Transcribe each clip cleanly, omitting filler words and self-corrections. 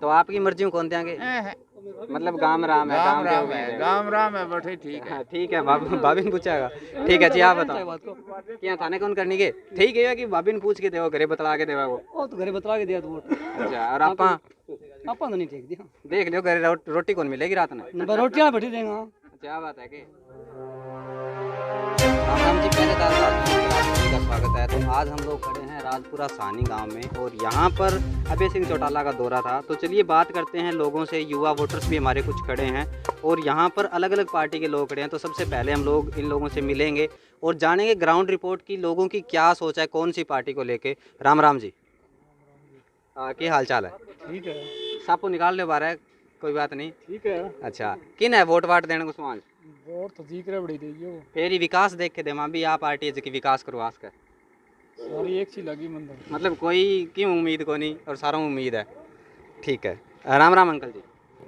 तो आपकी मर्जी में कौन देंगे? मतलब गाम राम है, गाम राम है, गाम राम है, बैठे ठीक है। ठीक है, भाभी ने पूछागा। ठीक है जी, आप बताओ क्या थाने कौन करनी के ठीक है कि भाभी ने पूछ के देवो, घरे बतला के देवा वो तो घरे बतला के दिया तो अच्छा। और आपा आपा तो नहीं ठीक दिया, देख लियो घरे रोटी कौन मिलेगी रात में? रोटियां बैठी देंगे। क्या बात है कि राम राम जी, पहले दाल आप सभी का स्वागत है। तो आज हम लोग खड़े हैं राजपुरा सानी गांव में और यहाँ पर अभय सिंह चौटाला का दौरा था। तो चलिए बात करते हैं लोगों से, युवा वोटर्स भी हमारे कुछ खड़े हैं और यहाँ पर अलग अलग पार्टी के लोग खड़े हैं। तो सबसे पहले हम लोग इन लोगों से मिलेंगे और जानेंगे ग्राउंड रिपोर्ट की, लोगों की क्या सोच है कौन सी पार्टी को लेके। राम राम जी, क्या हाल चाल है? ठीक है, सापो निकाल ले बारह, कोई बात नहीं। ठीक है। अच्छा, किन है वोट वाट देने को समाज? वोट तो जीत रहे बड़ी देगी फेरी विकास देख के दे मां भी, आ पार्टी है जो कि विकास करवास कर सारी एक सी लगी मंदिर, मतलब कोई क्यों उम्मीद को नहीं और सारों उम्मीद है। ठीक है, राम राम अंकल जी।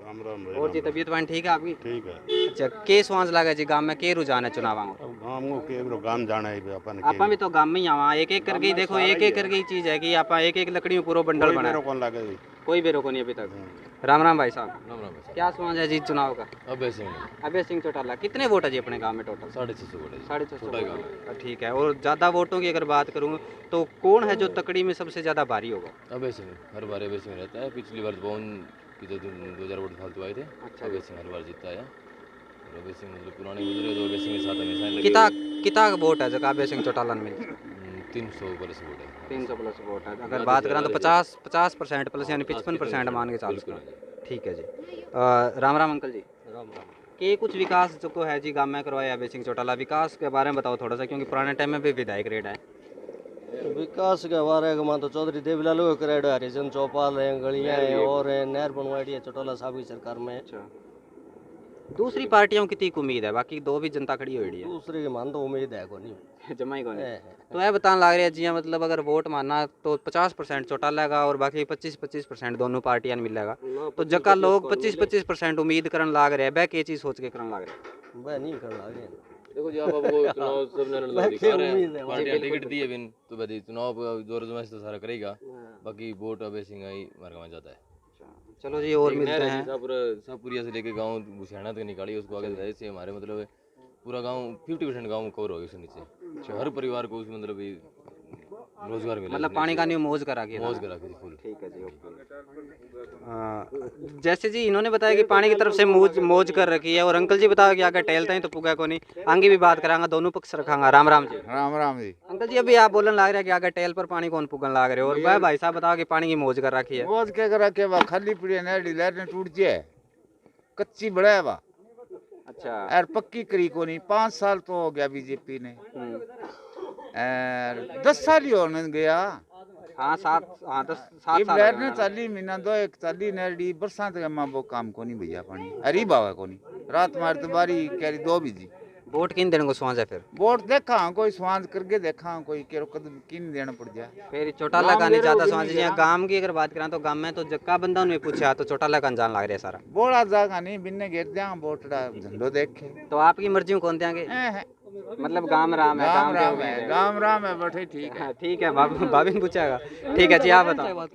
राम राम और जी तबीयत पानी ठीक है आपकी? ठीक है। अच्छा, के स्वांस लगा जी गांव में, के रुझान है चुनाव में? अब गांव को के गांव जाना है अपन आपा भी तो गांव में ही आवा, एक एक करके ही देखो, एक एक करके ही चीज है कि आपा एक एक लकड़ी में पूरा बंडल बना, कौन लगे कोई बेरो को नहीं अभी तक। राम राम भाई साहब। राम राम भाई। क्या स्वांस है जी चुनाव का? अभय सिंह अभय सिंह चौटाला। कितने वोट है जी अपने गाँव में टोटल? 650 वोट है। 650। ठीक है, और ज़्यादा वोटों की अगर बात करूँ तो कौन है जो तकड़ी में सबसे ज़्यादा भारी होगा? अभय सिंह हर बार अभय सिंह रहता है। पिछली बार पवन की तो 2000 वोट फालतू आए थे। अच्छा। अभय सिंह हर बार जीतता है और अभय सिंह मतलब पुराने गुजरे तो अभय सिंह के साथ हमेशा लगे। कितना वोट है जगह अभय सिंह चौटाला में? 300 प्लस वोट है। 300 प्लस वोट है। अगर बात करें तो 50% प्लस यानी 55% मान के चाल। ठीक है जी। राम राम अंकल जी। राम राम। के कुछ विकास जो को है जी गाँव में करवाया अभय सिंह चौटाला, विकास के बारे में बताओ थोड़ा सा, क्योंकि पुराने टाइम में भी विधायक रेड है। विकास के बारे में तो चौधरी देवीलाल करेडो, हरिजन चौपाल है, गलियां है और नहर बनवाई है चौटाला साहब की सरकार में। अच्छा, दूसरी पार्टियों की तीक उम्मीद है, बाकी दो भी जनता खड़ी हुई है। दूसरे की मान तो उम्मीद है को नहीं जमा ही को नहीं। तो यह बताने लग रहे हैं जी, मतलब अगर वोट मानना तो 50% चौटाला का और बाकी 25% दोनों पार्टियां मिलेगा। तो जगह लोग 25% उम्मीद करने लग रहे हैं, वह के चीज सोच के करने लग रहे हैं? वह नहीं कर लगे। देखो जी, आप वो चुनाव सब ने दिखा रहे हैं, पार्टियां टिकट दिए बिन तो भाई चुनाव जोर जोर से तो सारा करेगा। बाकी वोट अभय सिंह ही मार्ग में जाता है। चलो जी, और मिलते हैं। सापुरिया से लेके गांव बुसियाना तक निकाली, उसको आगे ऐसे हमारे मतलब पूरा गांव 50% गांव कवर हो गया उसके नीचे। हर परिवार को उसमें मतलब रोजगार मिला, मतलब पानी का नहीं मौज करा के मौज करा के फुल। ठीक है जी, ओके। जैसे जी इन्होंने बताया कि पानी की तरफ से मौज कर रखी है, और अंकल जी बताया कि अगर टहलता ही तो पुगा को नहीं। आगे भी बात करांगा, दोनों पक्ष रखांगा। राम राम जी। राम राम जी। अंकल जी, अभी आप बोलने लग रहे हैं कि अगर टहल पर पानी कौन पुगन लग रहे हो, और वह भाई साहब बताओ कि पानी की मौज कर रखी है। मौज क्या करा के खाली पड़ी है, लहर ने टूट जाए, कच्ची बड़ा है वा। अच्छा। और पक्की करी को नहीं, 5 साल तो हो गया बीजेपी ने, 10 साल ही होने गया। हाँ, 7 इब लहर ने 40 महीना दो 41 नहरी बरसात का मां वो काम को नहीं भैया, पानी हरी बावा को नहीं। रात मार तो बारी कैरी दो बीजी। वोट किन देने को सोच है फिर? वोट देखा कोई स्वांज करके देखा कोई केरो कदम किन देना पड़ जाए। फिर चौटाला का नहीं ज्यादा सोच जी। गांव की अगर बात करें तो गांव में तो जक्का बंदा ने पूछा तो चौटाला का जान लग रहा है सारा। बोला जागा नहीं बिन्ने घेर दिया वोटड़ा झंडो देखे। तो आपकी मर्जी में कौन देंगे? मतलब गाम राम है, गाम राम है, गाम राम है, बैठे ठीक है। ठीक है, भाभी ने पूछागा। ठीक है जी, आप बताओ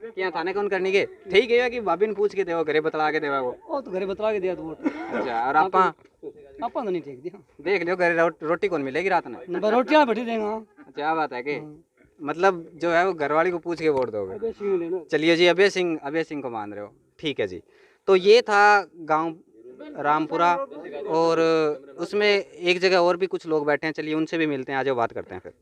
क्या थाने कौन करनी के ठीक है कि भाभी ने पूछ के देवो, घरे बतला के देवा वो तो घरे बतला के दिया तो अच्छा। और आपा आपा तो नहीं ठीक दिया, देख लियो घरे रोटी कौन मिलेगी रात में? रोटियां बैठी देंगे। क्या बात है कि मतलब जो है वो घरवाली को पूछ के वोट दोगे? चलिए जी, अभय सिंह को मान रहे हो, ठीक है जी। तो ये था गांव रामपुरा, और उसमें एक जगह और भी कुछ लोग बैठे हैं, चलिए उनसे भी मिलते हैं, आज बात करते हैं फिर।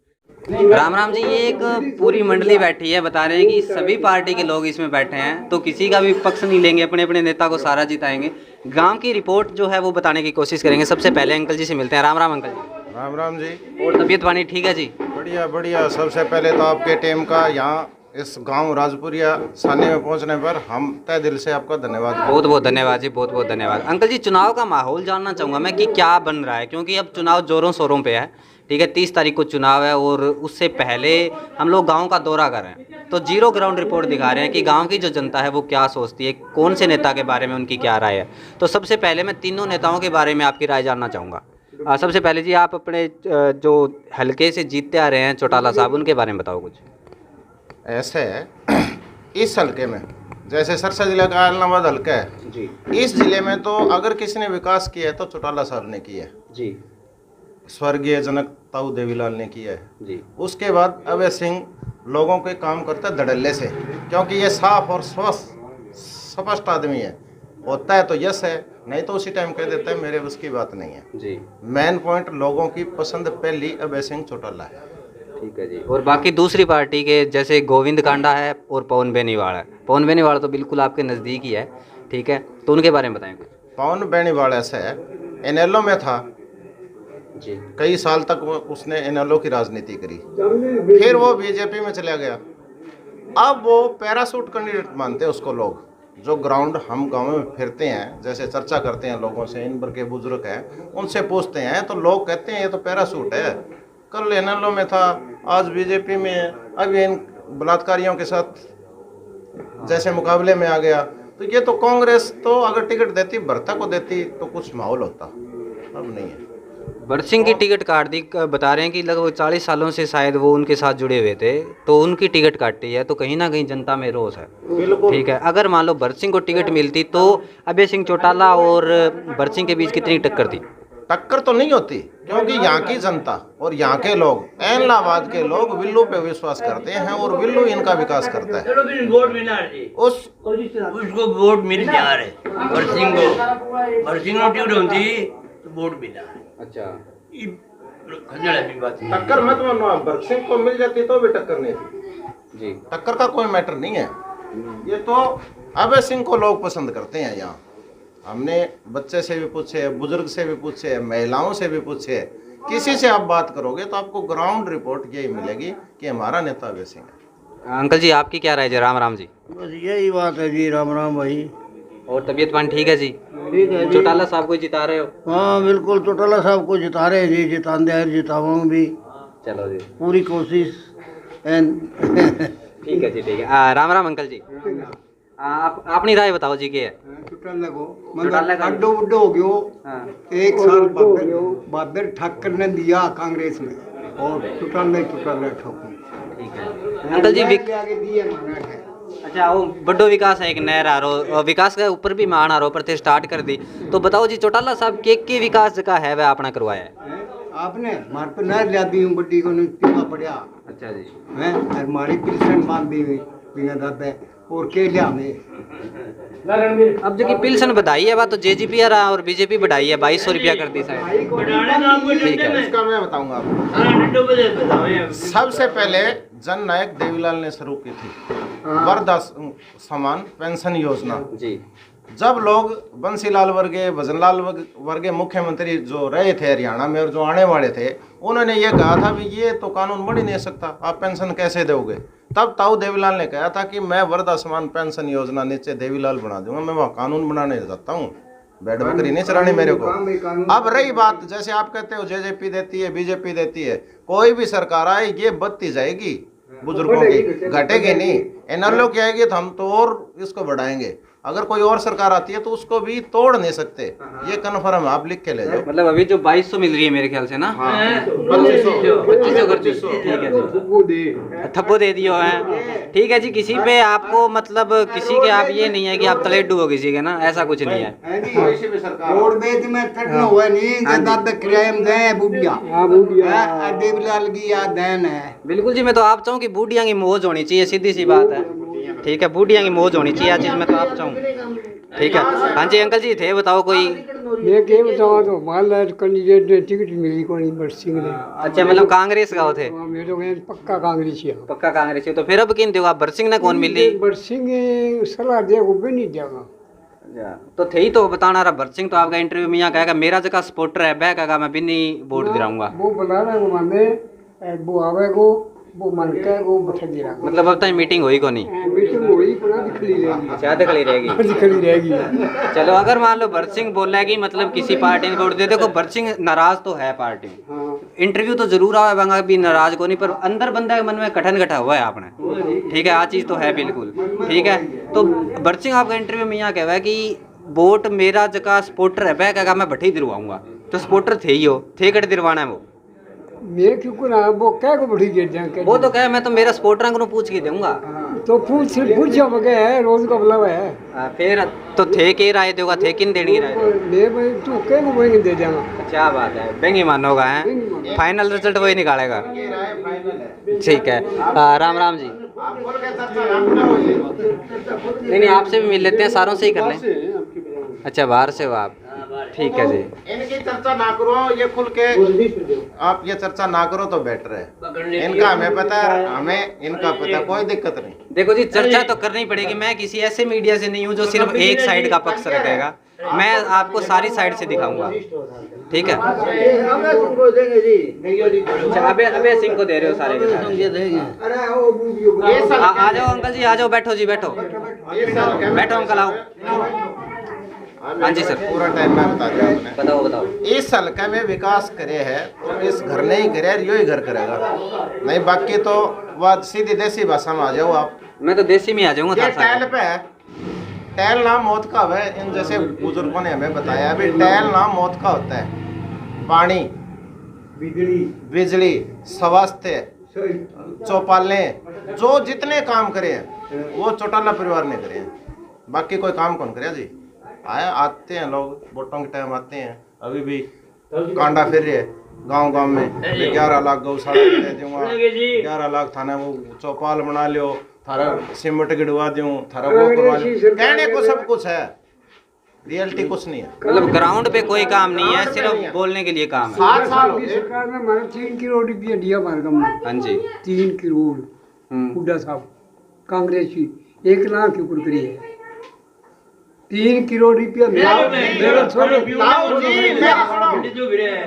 राम राम जी, ये एक पूरी मंडली बैठी है, बता रहे हैं कि सभी पार्टी के लोग इसमें बैठे हैं, तो किसी का भी पक्ष नहीं लेंगे, अपने अपने नेता को सारा जिताएंगे। गांव की रिपोर्ट जो है वो बताने की कोशिश करेंगे। सबसे पहले अंकल जी से मिलते हैं। राम राम अंकल जी। राम राम जी। और तबीयत पानी ठीक है जी? बढ़िया बढ़िया। सबसे पहले तो आपके टीम का यहाँ इस गांव राजपुरिया सानी में पहुंचने पर हम तहे दिल से आपका धन्यवाद। बहुत बहुत धन्यवाद जी, बहुत बहुत धन्यवाद। अंकल जी, चुनाव का माहौल जानना चाहूँगा मैं कि क्या बन रहा है, क्योंकि अब चुनाव जोरों शोरों पे है। ठीक है, 30 तारीख को चुनाव है और उससे पहले हम लोग गांव का दौरा कर रहे हैं, तो जीरो ग्राउंड रिपोर्ट दिखा रहे हैं कि गांव की जो जनता है वो क्या सोचती है, कौन से नेता के बारे में उनकी क्या राय है। तो सबसे पहले मैं तीनों नेताओं के बारे में आपकी राय जानना चाहूँगा। सबसे पहले जी, आप अपने जो हल्के से जीतते आ रहे हैं चौटाला साहब, उनके बारे में बताओ कुछ। ऐसे है, इस हल्के में जैसे सरसा जिला का आलनाबाद हल्का है जी इस जिले में, तो अगर किसी ने विकास किया है तो चौटाला साहब ने किया है, जी स्वर्गीय जनक ताऊ देवीलाल ने किया है। जी उसके बाद अभय सिंह लोगों के काम करता है धड़ल्ले से, क्योंकि ये साफ और स्पष्ट आदमी है, होता है तो यस है, नहीं तो उसी टाइम कह देता है मेरे बस की बात नहीं है। जी मेन पॉइंट लोगों की पसंद पहली अभय सिंह चौटाला है। ठीक है जी। और बाकी दूसरी पार्टी के जैसे गोविंद कांडा है और पवन बेनीवाल है। पवन बेनीवाल तो बिल्कुल आपके नज़दीक ही है, ठीक है, तो उनके बारे में बताएं कुछ। पवन बेनीवाल ऐसा है, एनएलओ में था जी कई साल तक, उसने एनएलओ की राजनीति करी, फिर वो बीजेपी में चला गया। अब वो पैरासूट कैंडिडेट मानते हैं उसको लोग, जो ग्राउंड हम गाँव में फिरते हैं, जैसे चर्चा करते हैं लोगों से, इन भर के बुजुर्ग हैं उनसे पूछते हैं तो लोग कहते हैं ये तो पैरासूट है, कल एनएलओ में था, आज बीजेपी में है, अब इन बलात्कारियों के साथ जैसे मुकाबले में आ गया। तो ये तो कांग्रेस तो अगर टिकट देती भरता को देती तो कुछ माहौल होता, अब नहीं है। बरसिंह की टिकट काट दी, बता रहे हैं कि लगभग 40 सालों से शायद वो उनके साथ जुड़े हुए थे, तो उनकी टिकट काटी है, तो कहीं ना कहीं जनता में रोष है। बिल्कुल ठीक है, अगर मान लो बरसिंह को टिकट मिलती तो अभय सिंह चौटाला और बरसिंह के बीच कितनी टक्कर थी? टक्कर तो नहीं होती, क्योंकि यहाँ की जनता और यहाँ के लोग, इलाहाबाद के लोग विल्लू पे विश्वास करते हैं और विल्लू इनका विकास करता है। उसको वोट मिल जा रहे बरसिंह को टिकट होती तो वोट मिला। अच्छा, टक्कर मत मानो आप, बरसिंह को मिल जाती तो भी टक्कर नहीं थी जी टक्कर का कोई मैटर नहीं है। ये तो अभय सिंह को लोग पसंद करते हैं। यहाँ हमने बच्चे से भी पूछे, बुजुर्ग से भी पूछे, महिलाओं से भी पूछे, किसी से आप बात करोगे तो आपको ग्राउंड रिपोर्ट यही मिलेगी कि हमारा नेता अभय सिंह है। अंकल जी आपकी क्या राय है? राम राम जी। बस यही बात है जी। राम राम भाई। और तबीयत पानी ठीक है जी? ठीक है जी। चौटाला साहब को जिता रहे हो? हाँ बिल्कुल, चौटाला साहब को जिता रहे हैं जी, जिताते हैं, जितावांगे भी, चलो जी, पूरी कोशिश। ठीक है जी, ठीक है। राम राम अंकल जी। आप अपनी राय बताओ जी। क्या है? चौटाला को चौटाला मतलब का- अड्डो उड्डो हो गयो। हाँ। 1 साल बहादुर ठाकर ने दिया कांग्रेस में, और चौटाला ठोको। ठीक है अंकल जी। आगे दिए माना है। अच्छा, वो बड़ो विकास है, एक नहर आ रो, विकास के ऊपर भी मान आ रो पर थे स्टार्ट कर दी, तो बताओ जी चौटाला साहब के विकास का है वह अपना करवाया है? आपने मार पे नहर लिया दी बड्डी को पीवा पड़िया अच्छा जी। है, हमारी पिल्सन बांध दी हुई पिया दादा, और के लिया में अब जो कि पिल्सन बढ़ाई है बात तो जेजीपी और बीजेपी बढ़ाई है, 2200 रुपया कर दी शायद। ठीक है, इसका मैं बताऊंगा आपको। सबसे पहले जन नायक देवीलाल ने शुरू की थी वृद्धाश्रम पेंशन योजना। जी जब लोग बंसीलाल वर्गे, भजनलाल वर्गे मुख्यमंत्री जो रहे थे हरियाणा में और जो आने वाले थे, उन्होंने ये कहा था भी ये तो कानून बन ही नहीं सकता, आप पेंशन कैसे दोगे? तब ताऊ देवीलाल ने कहा था कि मैं वृद्धाश्रम पेंशन योजना नीचे देवीलाल बना दूंगा, मैं वहाँ कानून बनाने जाता हूँ, बैड बकरी नहीं चलानी मेरे को। अब रही बात, जैसे आप कहते हो जेजेपी देती है, बीजेपी देती है, कोई भी सरकार आए ये बढ़ती जाएगी, बुजुर्गों की घटेगी नहीं। एनएलओ की आएगी तो हम तो और इसको बढ़ाएंगे, अगर कोई और सरकार आती है तो उसको भी तोड़ नहीं सकते, ये कन्फर्म है, आप लिख के ले जाओ। मतलब अभी जो 2200 मिल रही है मेरे ख्याल से ना? 2500 कर दी। ठीक है जी, थप्पो दे दियो है। ठीक है जी, किसी पे आपको मतलब किसी के आप ये नहीं है कि आप तलेडू हो किसी के ना, ऐसा कुछ नहीं है। कोई भी सरकार रोडवेज में थटना हुआ नहीं, दादा किराए में गए बुढ़िया देवीलाल की याद देन है। बिल्कुल जी, मैं तो आप चाहूँ कि बूढ़िया की मौज होनी चाहिए, सीधी सी बात है। ठीक है, बूढ़िया की मौज होनी चाहिए, चीज़ मैं तो आप चाहूँ। ठीक है, हाँ जी अंकल जी थे, बताओ कोई। मैं क्या बताऊँ, तो मान लो कैंडिडेट ने टिकट मिली को नहीं बरसिंह ने। अच्छा, मतलब कांग्रेस का हो थे? मैं तो पक्का कांग्रेसी है। पक्का कांग्रेसी। तो फिर अब किन देगा? बरसिंह ने कौन मिली? बरसिंह सलाह दे वो भी नहीं देगा। तो थे ही तो बताना रहा बरसिंह, तो आपका इंटरव्यू में यहाँ कहेगा मेरा जगह सपोर्टर है, बह कहेगा मैं भी नहीं वोट दिलाऊंगा। वो बुला रहा है माने, वो आवे को वो मन के वो बैठा दे रहा। मतलब अब तक मीटिंग हुई को नहीं? मीटिंग हुई पूरा दिखली रहेगी, शायद खड़ी रहेगी। दिखली रहेगी। चलो, अगर मान लो बरसिंह बोला है कि मतलब किसी पार्टी ने वोट दे, देखो बरसिंह नाराज तो है पार्टी में, इंटरव्यू तो जरूर आया बंगा भी नाराज को नहीं, पर अंदर बंदा के मन में कठन कटा हुआ है आपने। ठीक है, आ चीज़ तो है बिल्कुल। ठीक है, तो बरसिंह आपका इंटरव्यू में यहाँ कहा है कि वोट मेरा जगह सपोर्टर है, वह कहेगा मैं भट्टी दिलवाऊंगा, तो सपोर्टर थे ही हो, थे कट दिलवाना है वो। मैं क्यों ना वो क्या को बढ़ी गिर जाए? वो तो कहे मैं तो मेरा सपोर्टर को पूछ के दूंगा। तो पूछो बगे है रोज का मतलब है फिर तो थे के राय दोगा, थे किन देनी की राय दोगा? ले भाई तू के को वही दे देगा। क्या बात है, बेंगी मानोगा है, फाइनल रिजल्ट वही निकालेगा। ठीक है, राम राम जी। नहीं आपसे भी मिल लेते हैं, सारों से ही कर लें। अच्छा बाहर से हो आप, ठीक है जी। इनकी चर्चा ना करो, ये खुल के आप ये चर्चा ना करो तो बेटर है। इनका हमें पता है, हमें इनका पता, कोई दिक्कत नहीं। देखो जी चर्चा तो करनी पड़ेगी। मैं किसी ऐसे मीडिया से नहीं हूँ जो सिर्फ एक साइड का पक्ष रखेगा, मैं आपको सारी साइड से दिखाऊंगा, ठीक है। अच्छा अभय सिंह को दे रहे हो सारे के सारे। आ जाओ अंकल जी, आ जाओ, बैठो जी, बैठो बैठो अंकल, आओ। हाँ जी सर, पूरा टाइम मैं बता दिया आपने। बताओ बताओ। इस हल्के में विकास करे है तो इस घर ने ही करे, यो ही घर करेगा, नहीं बाकी तो वह सीधी देसी भाषा में आ जाओ आप। मैं तो देसी में आ जाऊंगा। ये टैल पे है, टैल नाम मौत का है। इन जैसे बुजुर्गों ने हमें बताया अभी, टैल नाम मौत का होता है। पानी, बिजली, स्वास्थ्य, चौपाले, जो जितने काम करे हैं वो चौटाला परिवार ने करे हैं, बाकी कोई काम कौन करे जी। आते हैं लोग, वोटों के टाइम आते हैं, अभी भी कांडा फिर रहे गांव गांव में। 11 लाख गौशाला दे दूंगा, 11 लाख थाना वो चौपाल बना लियो, थारा सीमेंट गिड़वा दूं, थारा वो करवा लियो। कहने को सब कुछ है, रियलिटी कुछ नहीं है। मतलब ग्राउंड पे कोई काम नहीं है, सिर्फ बोलने के लिए काम है। 7 साल हो गए सरकार ने हमारा 3 करोड़ रुपया दिया हमारे गाँव में। हाँ जी, 3 करोड़ हुड्डा साहब कांग्रेस की 1 लाख के ऊपर करी है। 3 करोड़ रुपया मेरा छोड़ो।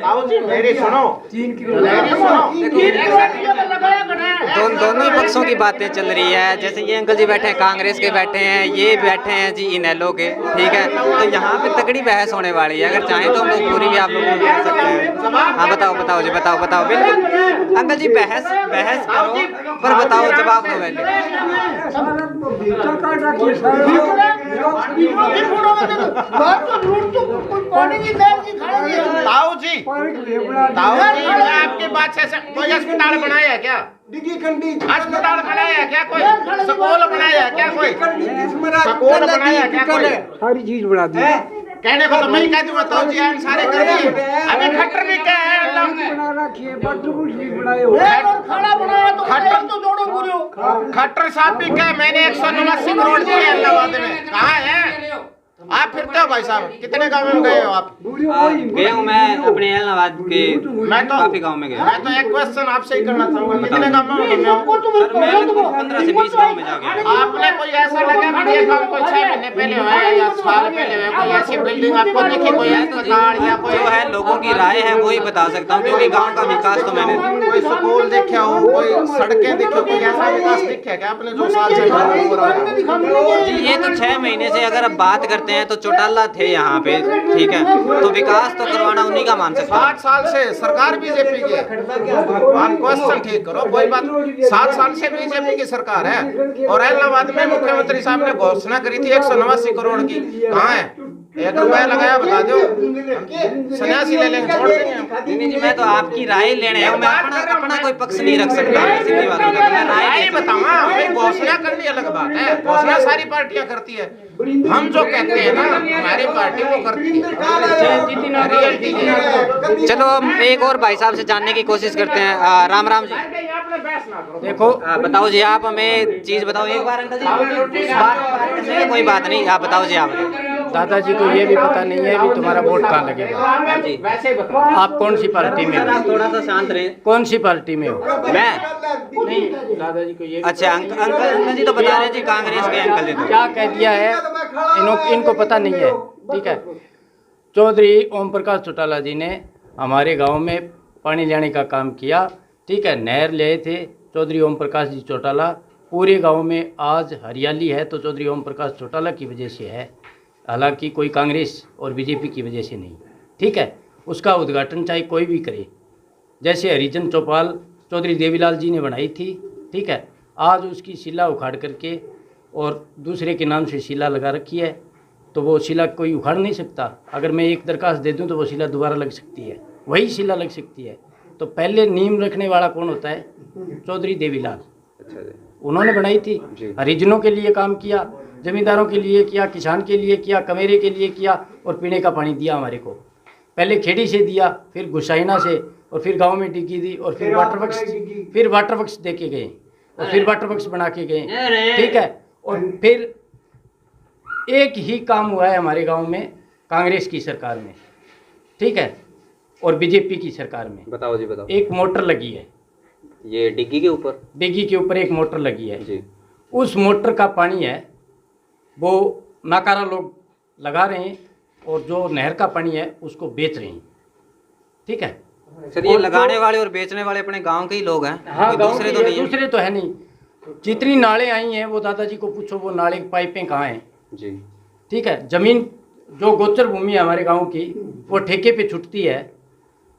ताऊ जी मेरी सुनो, 3 करोड़ दोनों ही पक्षों की बातें चल रही है। जैसे ये अंकल जी बैठे हैं, कांग्रेस के बैठे हैं, ये बैठे हैं जी इनेलो के, ठीक है। तो यहाँ पे तगड़ी बहस होने वाली है, अगर चाहें तो हम लोग पूरी भी आप लोगों को कर सकते हैं। हाँ बताओ बताओ जी, बताओ बताओ। बिल्कुल अंकल जी, बहस करो पर बताओ, जवाब दो पहले। ताऊ जी मैं आपकी बात से कोई अस्पताल बनाया है क्या? अस्पताल बनाया है क्या? कोई स्कूल बनाया है क्या? कोई स्कूल बनाया है क्या? कोई सारी चीज बढ़ा दी। कहने को तो मैं कह दूंगा ताऊ जी आप सारे कर दिए। अबे खट्टर भी क्या है? बना रखिए, बट्टू कुछ नहीं बनाए हो। खाना बनाया तो खट्टर तो जोड़ो पूरे। खट्टर साहब भी क्या, मैंने 189 करोड़ दिए इलाहाबाद में, कहाँ है? आप फिरते हो भाई साहब, कितने गाँव में गए हो आप? गया हूँ मैं अपने इलाहाबाद के, मैं तो काफी गाँव में गया। मैं तो एक क्वेश्चन आपसे ही करना चाहूंगा, कितने गाँव में गए हो? सर मैं 15 से 20 गाँव में जा गया। आपने कोई ऐसा लगा कि ये काम कोई 6 महीने पहले हुआ है या साल पहले हुआ है, कोई ऐसी बिल्डिंग आपको दिखी, कोई अस्पताल या कोई जो है लोगों की राय है वही बता सकता हूँ, क्योंकि गांव का विकास तो मैंने कोई स्कूल देखा हो, कोई सड़कें देखो, कोई ऐसा विकास दिखा क्या आपने जो साल से जी? ये तो 6 महीने से अगर अब बात करते हैं तो चौटाला थे यहाँ पे, ठीक है, तो विकास तो करवाना उन्हीं का मान सकता है। 7 साल से सरकार बीजेपी की है, आप क्वेश्चन ठीक करो, कोई बात। 7 साल से बीजेपी की सरकार है और इलाहाबाद में मुख्यमंत्री साहब ने घोषणा करी थी 189 करोड़ की, कहाँ है? 1 रुपया लगाया, बता दो, सन्यासी ले लेंगे, छोड़ देंगे। नहीं जी, मैं तो आपकी राय लेने हैं, मैं अपना कोई पक्ष नहीं रख सकता, सीधी बात है, मैं राय बताऊंगा। घोषणा करनी अलग बात है, घोषणा सारी पार्टियां करती है, हम जो कहते हैं ना हमारी पार्टी वो करती है। चलो हम एक और भाई साहब से जानने की कोशिश करते हैं। राम राम जी। देखो बताओ जी, आप हमें चीज बताओ एक बार अंकल जी। कोई बात नहीं, आप बताओ जी। आप दादाजी को ये भी पता नहीं है भी तुम्हारा वोट कहाँ लगेगा जी, आप कौन सी पार्टी में हो? थोड़ा सा शांत रहे। कौन सी पार्टी में हो? मैं नहीं, दादाजी को ये अच्छा अंकल जी तो बता रहे जी, कांग्रेस के अंकल जी तो क्या कह दिया है इनको पता नहीं है, ठीक है। चौधरी ओम प्रकाश चौटाला जी ने हमारे गांव में पानी लाने का काम किया, ठीक है, नहर ले थे चौधरी ओम प्रकाश जी चौटाला। पूरे गांव में आज हरियाली है तो चौधरी ओम प्रकाश चौटाला की वजह से है, हालांकि कोई कांग्रेस और बीजेपी की वजह से नहीं, ठीक है। उसका उद्घाटन चाहे कोई भी करे, जैसे हरिजन चौपाल चौधरी देवीलाल जी ने बनाई थी, ठीक है, आज उसकी शिला उखाड़ करके और दूसरे के नाम से शिला लगा रखी है, तो वो शिला कोई उखाड़ नहीं सकता। अगर मैं एक दरखास्त दे दूं तो वो शिला दोबारा लग सकती है, वही शिला लग सकती है। तो पहले नींव रखने वाला कौन होता है? चौधरी देवीलाल, उन्होंने बनाई थी। हरिजनों के लिए काम किया, जमींदारों के लिए किया, किसान के लिए किया, कमेरे के लिए किया, और पीने का पानी दिया हमारे को। पहले खेड़ी से दिया, फिर गुसाइना से, और फिर गांव में डिग्गी दी, और फिर वाटर वर्क्स दे के गए, और फिर वाटर वर्क्स बना के गए, ठीक है। और फिर एक ही काम हुआ है हमारे गांव में कांग्रेस की सरकार में, ठीक है, और बीजेपी की सरकार में। बताओ जी बताओ। एक मोटर लगी है, ये डिग्गी के ऊपर एक मोटर लगी है जी। उस मोटर का पानी है वो नाकारा लोग लगा रहे हैं, और जो नहर का पानी है उसको बेच रहे हैं, ठीक है। सर ये लगाने वाले और बेचने वाले अपने गांव के ही लोग हैं? हाँ, कोई दूसरे तो नहीं है? दूसरे तो है नहीं। जितनी नाले आई हैं वो दादाजी को पूछो, वो नाले की पाइपें कहाँ हैं जी, ठीक है। जमीन जो गोचर भूमि है हमारे गांव की, वो ठेके पे छुटती है,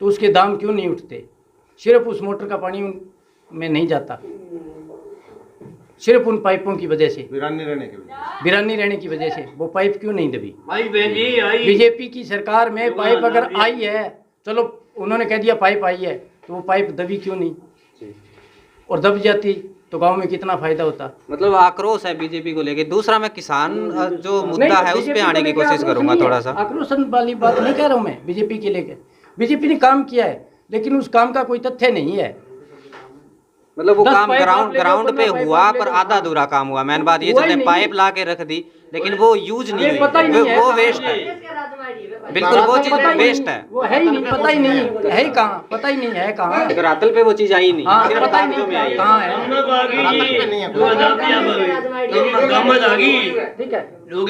तो उसके दाम क्यों नहीं उठते? सिर्फ उस मोटर का पानी में नहीं जाता, सिर्फ उन पाइपों की वजह से, वीरानी रहने की वजह से वो पाइप क्यों नहीं दबी? बीजेपी की सरकार में पाइप अगर आई है, चलो उन्होंने कह दिया पाइप आई है, तो वो पाइप दबी क्यों नहीं? और दब जाती तो गांव में कितना फायदा होता। मतलब आक्रोश है बीजेपी को लेके। दूसरा मैं किसान जो मुद्दा है उस पे आने की कोशिश करूंगा थोड़ा सा। आक्रोश वाली बात नहीं कह रहा हूँ मैं बीजेपी के लेके। बीजेपी ने काम किया है, लेकिन उस काम का कोई तथ्य नहीं है। मतलब वो काम ग्राउंड पे हुआ, पर आधा अधूरा काम हुआ। मैंने बात ये चलते पाइप ला के रख दी, लेकिन वो यूज नहीं हुई, वो वेस्ट है। बिल्कुल वो चीज वेस्ट है, वो है ही नहीं, पता ही नहीं है कहाँ, पता ही नहीं है कहाँ। रातल पे वो चीज आई नहीं, हाँ, सिर्फ पता ही कागजों में आई नहीं कहाँ है। ठीक है। तो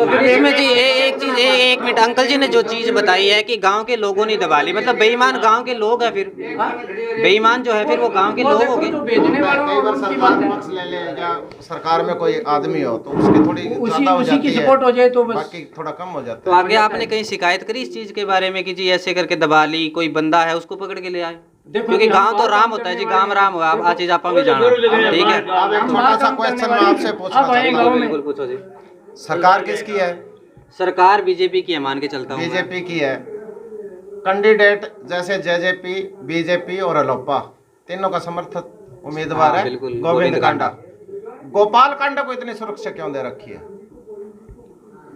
फिर इसमें जी एक चीज, एक मिनट, अंकल जी ने जो चीज बताई है कि गांव के लोगों ने दबा ली, मतलब बेईमान गांव के लोग हैं। फिर बेईमान जो है फिर वो गांव के लोग हो गए। पक्ष ले ले या सरकार में कोई आदमी हो तो उसकी थोड़ी ज्यादा हो जाती है, सपोर्ट हो जाए तो बस बाकी थोड़ा कम हो जाता है। तो आगे आपने कहीं शिकायत करी इस चीज के बारे में कि जी ऐसे करके दबा ली, कोई बंदा है उसको पकड़ के ले आए? क्योंकि गांव तो राम होता है जी, गांव राम हुआ। आ चीज आप भी जाना, ठीक है। अब एक छोटा सा क्वेश्चन मैं आपसे पूछना चाहता हूँ। बिल्कुल पूछो जी। सरकार किसकी है? सरकार बीजेपी की है, मान के चलता हूँ। बीजेपी की है। कैंडिडेट जैसे जेजेपी, बीजेपी और अलोपा, तीनों का समर्थक उम्मीदवार है गोविंद कांडा। गोपाल कांडा को इतनी सुरक्षा क्यों दे रखी है?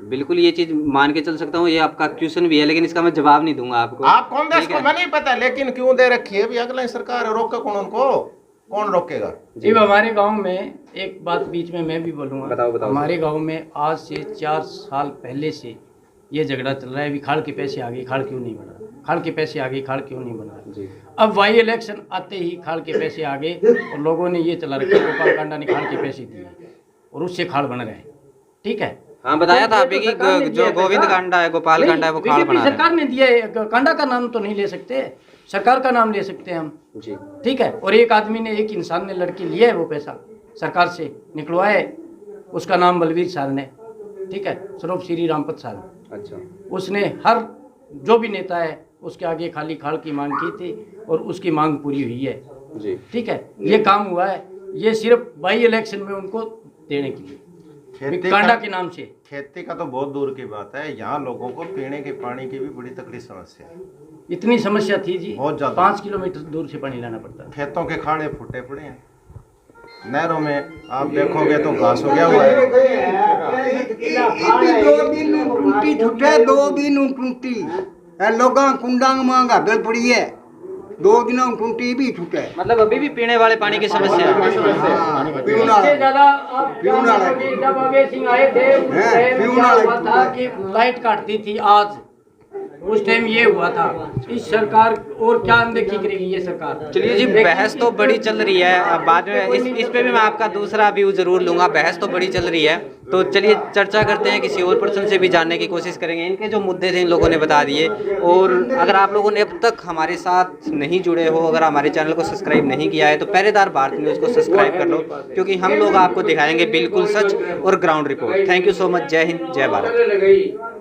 बिल्कुल ये चीज मान के चल सकता हूँ। ये आपका क्वेश्चन भी है, लेकिन इसका मैं जवाब नहीं दूंगा आपको। आप कौन देश को मैं नहीं पता, लेकिन क्यों दे रखी है? भी अगला सरकार रोके कौन? उनको कौन रोकेगा? जी हमारे गांव में एक बात बीच में मैं भी बोलूँगा। बताओ। हमारे गांव में आज से 4 साल पहले से ये झगड़ा चल रहा है, अभी खाड़ के पैसे आ गए, खाड़ क्यों नहीं बना, खाड़ के पैसे आ गए, खाड़ क्यों नहीं बना। अब वाई इलेक्शन आते ही खाड़ के पैसे आ गए, और लोगों ने ये चला रखा, गोपाल कांडा ने खाड़ के पैसे दिए और उससे खाड़ बन रहे हैं, ठीक है। हाँ बताया था अभी कि जो गोविंद कांडा है, गोपाल कांडा है, वो खाड़ बना सरकार ने दिया है। कांडा का नाम तो नहीं ले सकते, सरकार का नाम ले सकते हैं हम जी, ठीक है। और एक आदमी ने, एक इंसान ने लड़के लिया है वो पैसा सरकार से निकलवाया है, उसका नाम बलवीर साल ने, ठीक है, स्वरूप श्री रामपत साल। अच्छा। उसने हर जो भी नेता है उसके आगे खाली खाड़ की मांग की थी, और उसकी मांग पूरी हुई है जी, ठीक है। ये काम हुआ है, ये सिर्फ बाई इलेक्शन में उनको देने के लिए, कांडा के नाम से। खेती का तो बहुत दूर की बात है, यहाँ लोगों को पीने के पानी की भी बड़ी तकलीफ समस्या है। इतनी समस्या थी जी, बहुत ज्यादा। 5 किलोमीटर दूर से पानी लाना पड़ता है। खेतों के खाड़े फूटे पड़े हैं, नहरों में आप देखोगे तो घास हो गया हुआ है। 2 दिन टूटी छुटे, 2 दिन टूटी लोगा कुंडांग मांगा बिल पड़ी है, 2 दिनों टूटी भी छुटे। मतलब अभी भी पीने वाले पानी की समस्या है। इससे ज्यादा जब अभय सिंह आए थे उस टाइम क्या हुआ था कि लाइट काटती थी, आज उस टाइम ये हुआ था। इस सरकार और क्या अनदेखी करेगी ये सरकार। चलिए जी, बहस तो बड़ी चल रही है, अब बाद में इस पे भी मैं आपका दूसरा व्यू जरूर लूंगा। बहस तो बड़ी चल रही है, तो चलिए चर्चा करते हैं, किसी और पर्सन से भी जानने की कोशिश करेंगे। इनके जो मुद्दे थे इन लोगों ने बता दिए। और अगर आप लोगों ने अब तक हमारे साथ नहीं जुड़े हो, अगर हमारे चैनल को सब्सक्राइब नहीं किया है, तो पहरेदार भारत न्यूज़ को सब्सक्राइब कर लो, क्योंकि हम लोग आपको दिखाएंगे बिल्कुल सच और ground report. Thank you so much. जय हिंद, जय भारत।